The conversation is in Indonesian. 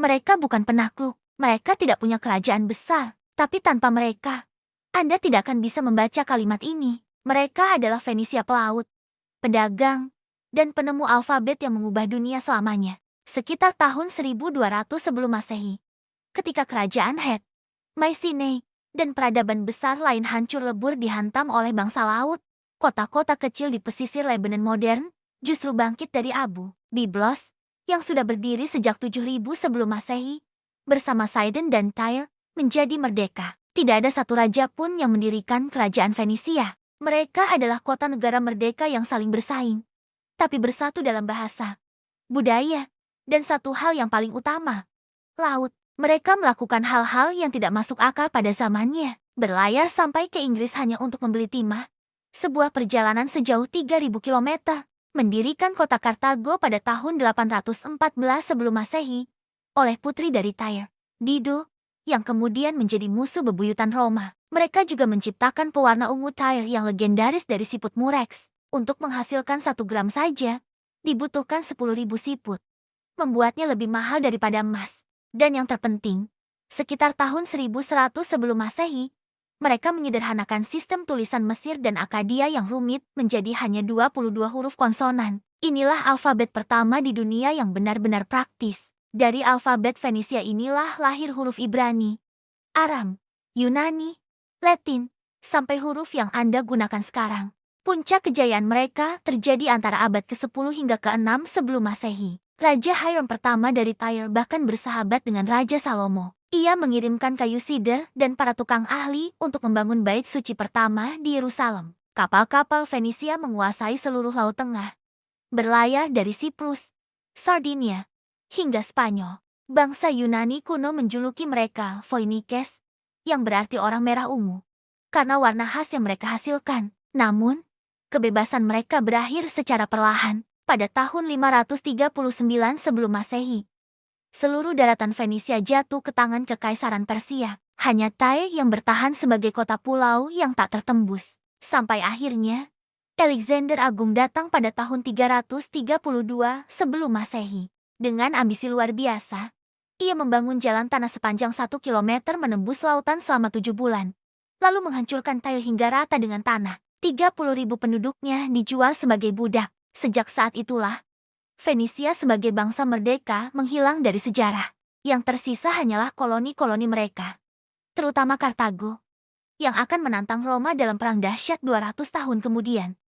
Mereka bukan penakluk, mereka tidak punya kerajaan besar, tapi tanpa mereka, Anda tidak akan bisa membaca kalimat ini. Mereka adalah Fenisia pelaut, pedagang, dan penemu alfabet yang mengubah dunia selamanya. Sekitar tahun 1200 sebelum Masehi, ketika kerajaan Het, Mycenae, dan peradaban besar lain hancur lebur dihantam oleh bangsa laut, kota-kota kecil di pesisir Lebanon modern justru bangkit dari abu. Byblos, yang sudah berdiri sejak 7000 sebelum Masehi, bersama Sidon dan Tyre, menjadi merdeka. Tidak ada satu raja pun yang mendirikan kerajaan Fenisia. Mereka adalah kota negara merdeka yang saling bersaing, tapi bersatu dalam bahasa, budaya, dan satu hal yang paling utama, laut. Mereka melakukan hal-hal yang tidak masuk akal pada zamannya. Berlayar sampai ke Inggris hanya untuk membeli timah. Sebuah perjalanan sejauh 3000 kilometer. Mendirikan kota Kartago pada tahun 814 sebelum Masehi oleh putri dari Tyre, Dido, yang kemudian menjadi musuh bebuyutan Roma. Mereka juga menciptakan pewarna ungu Tyre yang legendaris dari siput murex. Untuk menghasilkan 1 gram saja, dibutuhkan 10.000 siput. Membuatnya lebih mahal daripada emas. Dan yang terpenting, sekitar tahun 1100 sebelum Masehi, mereka menyederhanakan sistem tulisan Mesir dan Akadia yang rumit menjadi hanya 22 huruf konsonan. Inilah alfabet pertama di dunia yang benar-benar praktis. Dari alfabet Fenisia inilah lahir huruf Ibrani, Aram, Yunani, Latin, sampai huruf yang Anda gunakan sekarang. Puncak kejayaan mereka terjadi antara abad ke-10 hingga ke-6 sebelum Masehi. Raja Hiram pertama dari Tyre bahkan bersahabat dengan Raja Salomo. Ia mengirimkan kayu sider dan para tukang ahli untuk membangun bait suci pertama di Yerusalem. Kapal-kapal Fenisia menguasai seluruh Laut Tengah, berlayar dari Siprus, Sardinia, hingga Spanyol. Bangsa Yunani kuno menjuluki mereka Phoenicians, yang berarti orang merah ungu, karena warna khas yang mereka hasilkan. Namun, kebebasan mereka berakhir secara perlahan. Pada tahun 539 sebelum Masehi, seluruh daratan Fenisia jatuh ke tangan Kekaisaran Persia. Hanya Tyre yang bertahan sebagai kota pulau yang tak tertembus. Sampai akhirnya, Alexander Agung datang pada tahun 332 sebelum Masehi. Dengan ambisi luar biasa, ia membangun jalan tanah sepanjang 1 kilometer menembus lautan selama 7 bulan. Lalu menghancurkan Tyre hingga rata dengan tanah. 30.000 penduduknya dijual sebagai budak. Sejak saat itulah, Fenisia sebagai bangsa merdeka menghilang dari sejarah. Yang tersisa hanyalah koloni-koloni mereka, terutama Kartago, yang akan menantang Roma dalam perang dahsyat 200 tahun kemudian.